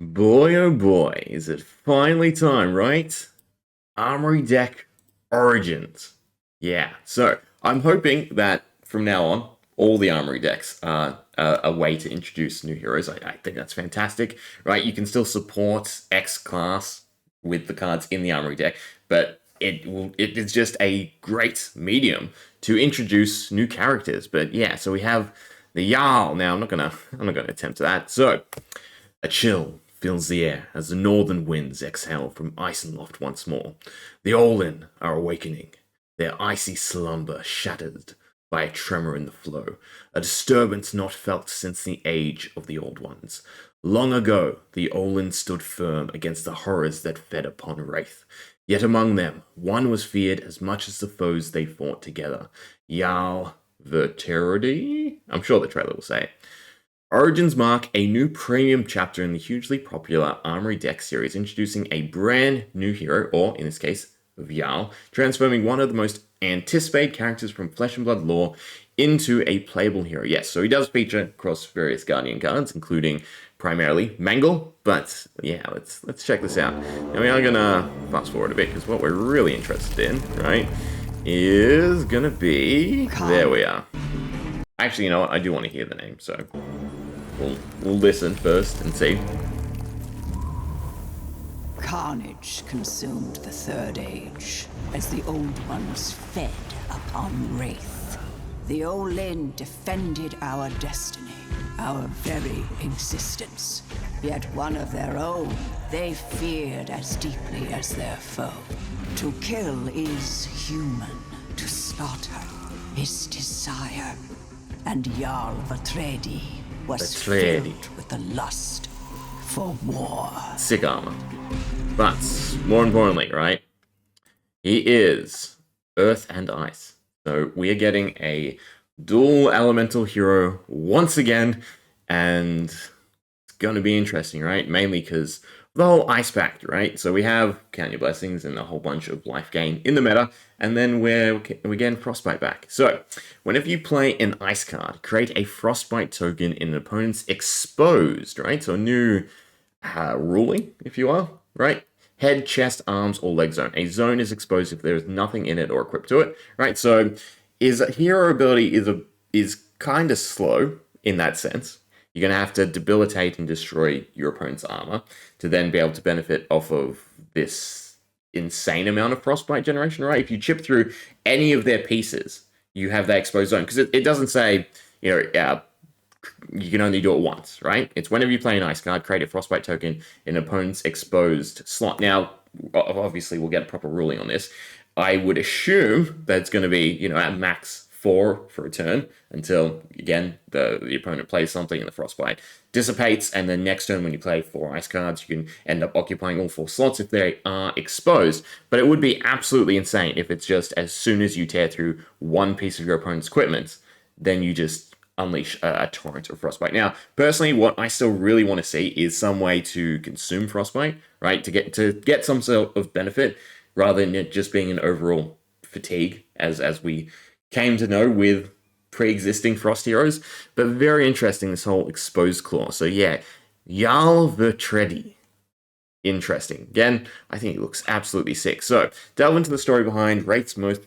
Boy, oh boy, is it finally time, right? Armory Deck Origins. Yeah, so I'm hoping that from now on, all the Armory decks are a way to introduce new heroes. I think that's fantastic, right? You can still support X class with the cards in the Armory deck, but it is just a great medium to introduce new characters. But yeah, so we have the Jarl. Now I'm not gonna attempt that. So a chill fills the air as the northern winds exhale from Isenloft once more. The Olin are awakening, their icy slumber shattered by a tremor in the flow, a disturbance not felt since the age of the Old Ones. Long ago, the Olin stood firm against the horrors that fed upon Wraith. Yet among them, one was feared as much as the foes they fought together. Jarl Vetreidi? I'm sure the trailer will say it. Origins mark a new premium chapter in the hugely popular Armory Deck series, introducing a brand new hero, or in this case, Jarl, transforming one of the most anticipated characters from Flesh and Blood lore into a playable hero. Yes, so he does feature across various Guardian cards, including primarily Mangle, but yeah, let's check this out. Now we are gonna fast forward a bit because what we're really interested in, right, is gonna be there we are. Actually, you know what? I do want to hear the name, so we'll listen first and see. Carnage consumed the Third Age as the Old Ones fed upon Wraith. The Olin defended our destiny, our very existence. Yet one of their own they feared as deeply as their foe. To kill is human, to slaughter is desire. And Jarl Vetreiđi was filled with the lust for war. Sick armor. But, more importantly, right, he is Earth and Ice. So we are getting a dual elemental hero once again, and it's going to be interesting, right? Mainly because the whole Ice Pact, right? So we have Count Your Blessings and a whole bunch of life gain in the meta, and then we're getting Frostbite back. So whenever you play an Ice card, create a Frostbite token in an opponent's exposed, right? So a new ruling, if you are, right? Head, chest, arms, or leg zone. A zone is exposed if there is nothing in it or equipped to it, right? So his hero ability is kind of slow in that sense. You're going to have to debilitate and destroy your opponent's armor to then be able to benefit off of this insane amount of Frostbite generation, right? If you chip through any of their pieces, you have that exposed zone. Because it doesn't say, you can only do it once, right? It's whenever you play an Ice card, create a Frostbite token in an opponent's exposed slot. Now, obviously, we'll get a proper ruling on this. I would assume that it's going to be, at max 4 for a turn until, again, the opponent plays something and the Frostbite dissipates, and then next turn when you play 4 Ice cards, you can end up occupying all 4 slots if they are exposed. But it would be absolutely insane if it's just as soon as you tear through one piece of your opponent's equipment, then you just unleash a torrent of Frostbite. Now, personally, what I still really want to see is some way to consume Frostbite, right? To get some sort of benefit rather than it just being an overall fatigue, as we came to know with pre-existing Frost heroes. But very interesting, this whole exposed Klloo. So yeah, Jarl Vetreiđi. Interesting. Again, I think it looks absolutely sick. So, delve into the story behind Wraith's most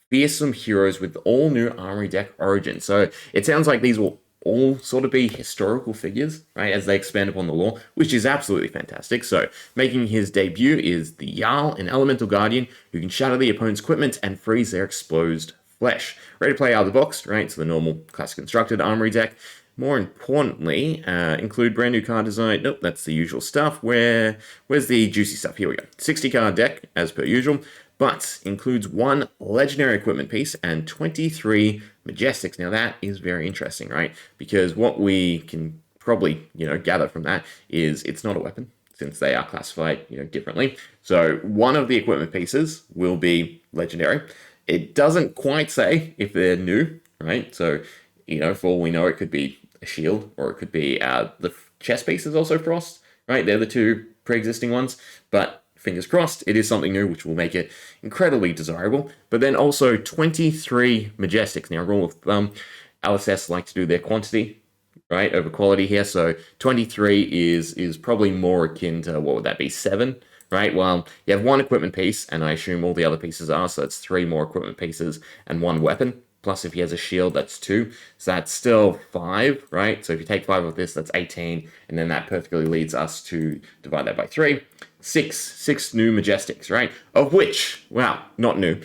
fearsome heroes with all new Armory Deck Origins. So it sounds like these will all sort of be historical figures, right, as they expand upon the lore, which is absolutely fantastic. So making his debut is the Jarl, an elemental guardian who can shatter the opponent's equipment and freeze their exposed flesh. Ready to play out of the box, right? So the normal classic constructed Armory deck. More importantly, include brand new card design. Nope, that's the usual stuff. Where's the juicy stuff? Here we go. 60 card deck, as per usual, but includes 1 legendary equipment piece and 23 Majestics. Now that is very interesting, right? Because what we can probably, gather from that is it's not a weapon, since they are classified, differently. So one of the equipment pieces will be legendary. It doesn't quite say if they're new, right? So, for all we know, it could be a shield, or it could be the chest piece is also Frost, right? They're the 2 pre-existing ones, but fingers crossed, it is something new, which will make it incredibly desirable. But then also 23 Majestics. Now, rule of thumb, LSS like to do their quantity right, over quality here. So 23 is probably more akin to, what would that be, 7, right? Well, you have 1 equipment piece, and I assume all the other pieces are, so it's 3 more equipment pieces and 1 weapon. Plus, if he has a shield, that's 2. So that's still 5, right? So if you take 5 of this, that's 18, and then that perfectly leads us to divide that by 3. 6 new Majestics, right? Of which, well, not new.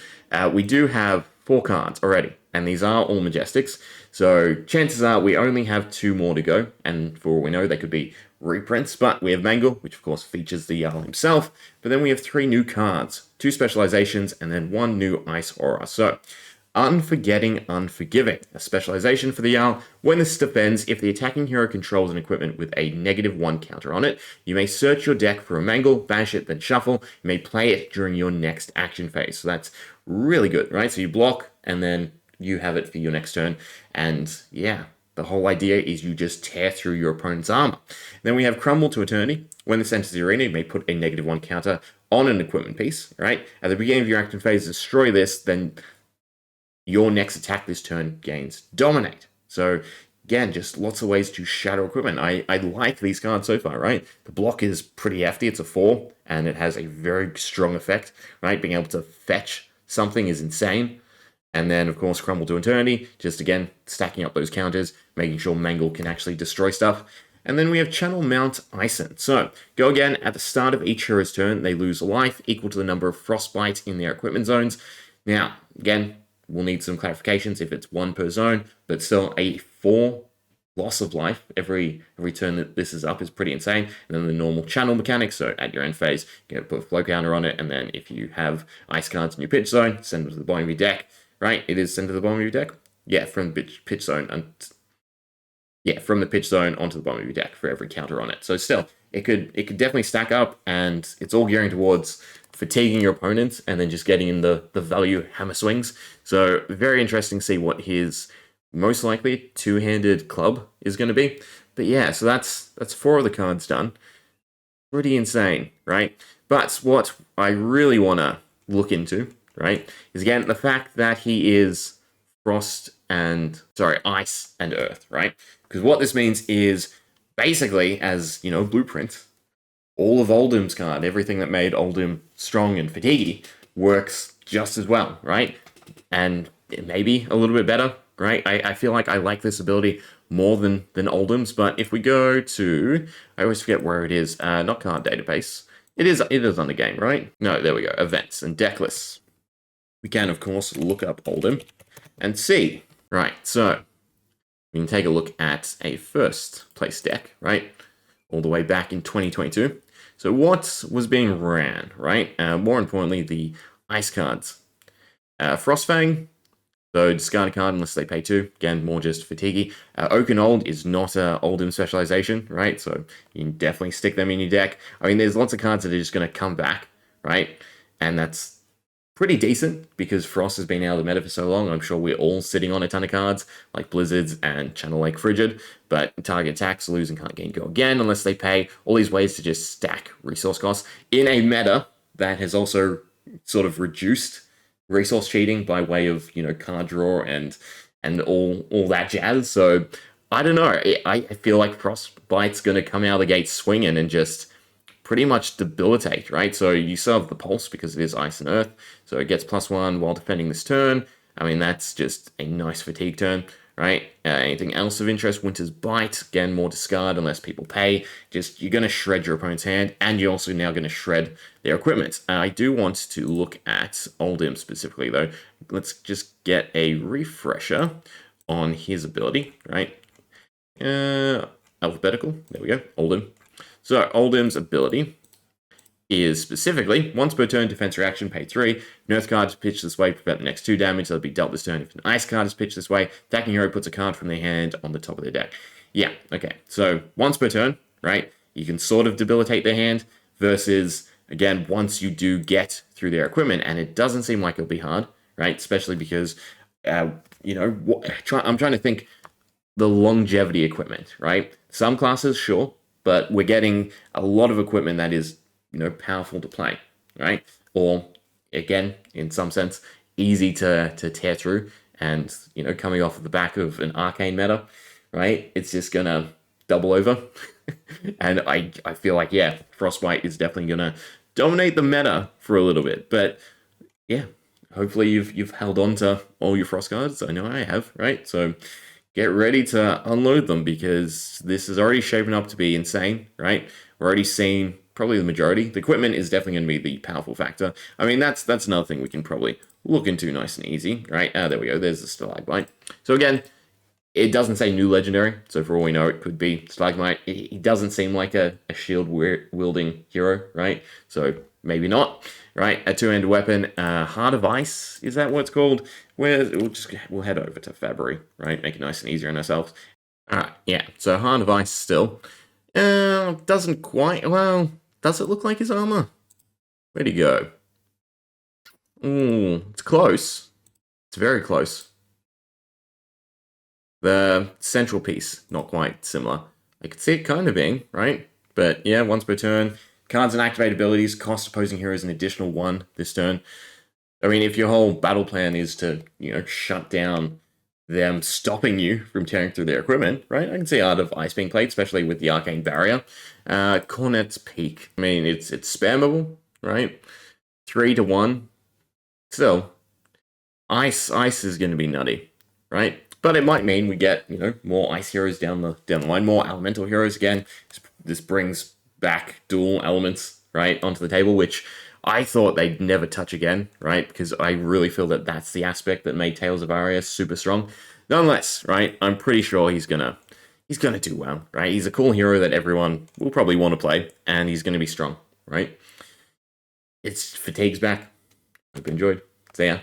We do have 4 cards already, and these are all Majestics. So chances are we only have 2 more to go, and for all we know, they could be reprints. But we have Mangle, which of course features the Jarl himself. But then we have 3 new cards, 2 specializations, and then 1 new Ice Aura. So Unforgetting Unforgiving, a specialization for the Jarl. When this defends, if the attacking hero controls an equipment with a -1 counter on it, you may search your deck for a Mangle, banish it, then shuffle. You may play it during your next action phase. So that's really good, right? So you block, and then you have it for your next turn. And yeah, the whole idea is you just tear through your opponent's armor. Then we have Crumble to Eternity. When this enters the arena, you may put a -1 counter on an equipment piece, right? At the beginning of your action phase, destroy this, then your next attack this turn gains Dominate. So again, just lots of ways to shatter equipment. I like these cards so far, right? The block is pretty hefty. It's a 4, and it has a very strong effect, right? Being able to fetch something is insane. And then, of course, Crumble to Eternity, just again, stacking up those counters, making sure Mangle can actually destroy stuff. And then we have Channel Mount Ison. So, go again, at the start of each hero's turn, they lose a life equal to the number of Frostbite in their equipment zones. Now, again, we'll need some clarifications if it's 1 per zone, but still a 4 loss of life every turn that this is up is pretty insane. And then the normal channel mechanic, so at your end phase, you put a flow counter on it, and then if you have ice cards in your pitch zone, send them to the bottom of your deck, right? It is sent to the bottom of your deck? Yeah, from the pitch zone. From the pitch zone onto the bottom of your deck for every counter on it. So still, it could definitely stack up, and it's all gearing towards fatiguing your opponents and then just getting in the value hammer swings. So very interesting to see what his most likely 2-handed club is going to be. But yeah, so that's 4 of the cards done. Pretty insane, right? But what I really want to look into, right, is again the fact that he is ice and earth, right? Because what this means is basically, as you know, blueprint, all of Oldhim's card, everything that made Oldhim strong and Ptg works just as well, right? And it may be a little bit better, right? I feel like I like this ability more than Oldhim's, but if we go to, I always forget where it is, not card database. It is on the game, right? No, there we go, events and deck lists. We can, of course, look up Oldhim and see, right? So we can take a look at a first place deck, right? All the way back in 2022. So what was being ran, right? More importantly, the ice cards. Frostfang, so discard a card unless they pay 2. Again, more just Fatigue. Oak and Old is not a Oldhim specialization, right? So you can definitely stick them in your deck. I mean, there's lots of cards that are just going to come back, right? And that's pretty decent because Frost has been out of the meta for so long. I'm sure we're all sitting on a ton of cards like Blizzards and Channel Lake Frigid, but target attacks, lose and can't gain go again unless they pay. All these ways to just stack resource costs in a meta that has also sort of reduced resource cheating by way of, you know, card draw and all that jazz. So I don't know. I feel like Frostbite's going to come out of the gate swinging and just pretty much debilitate, right? So you still have the Pulse because it is Ice and Earth, so it gets +1 while defending this turn. I mean, that's just a nice fatigue turn, right? Anything else of interest? Winter's Bite, again, more discard unless people pay. Just, you're going to shred your opponent's hand, and you're also now going to shred their equipment. I do want to look at Oldhim specifically, though. Let's just get a refresher on his ability, right? Alphabetical, there we go, Oldhim. So, Oldhim's ability is specifically, once per turn, defense reaction, pay 3. An Earth card is pitched this way, prevent the next 2 damage, that'll be dealt this turn. If an Ice card is pitched this way, attacking hero puts a card from their hand on the top of their deck. Yeah, okay. So, once per turn, right, you can sort of debilitate their hand, versus, again, once you do get through their equipment, and it doesn't seem like it'll be hard, right, especially because, you know, I'm trying to think the longevity equipment, right? Some classes, sure, but we're getting a lot of equipment that is, you know, powerful to play, right? Or, again, in some sense, easy to tear through and, you know, coming off of the back of an arcane meta, right? It's just gonna double over. And I feel like, yeah, Frostbite is definitely gonna dominate the meta for a little bit. But yeah, hopefully you've held on to all your Frost cards. I know I have, right? So get ready to unload them, because this is already shaping up to be insane, right? We're already seeing probably the majority. The equipment is definitely going to be the powerful factor. I mean, that's another thing we can probably look into nice and easy, right? There we go. There's the Stalagmite. So again, it doesn't say new legendary, so for all we know, it could be Stalagmite. He doesn't seem like a shield wielding hero, right? So maybe not, right? A two-handed weapon, Heart of Ice, is that what it's called? We'll head over to February, right? Make it nice and easier on ourselves. Yeah. So Heart of Ice still doesn't quite. Well, does it look like his armor? Where'd he go? Ooh, it's close. It's very close. The central piece, not quite similar. I could see it kind of being, right? But yeah, once per turn. Cards and activate abilities cost opposing heroes an additional 1 this turn. I mean, if your whole battle plan is to, shut down them stopping you from tearing through their equipment, right? I can see Art of Ice being played, especially with the Arcane Barrier. Cornet's Peak. I mean, it's spammable, right? 3 to 1. Still, Ice is going to be nutty, right? But it might mean we get, more Ice heroes down the line, more Elemental heroes again. This brings back dual elements, right, onto the table, which I thought they'd never touch again, right? Because I really feel that that's the aspect that made Tales of Aria super strong. Nonetheless, right, I'm pretty sure he's gonna do well, right? He's a cool hero that everyone will probably want to play, and he's gonna be strong, right? It's Fatigue's back. Hope you enjoyed. See ya.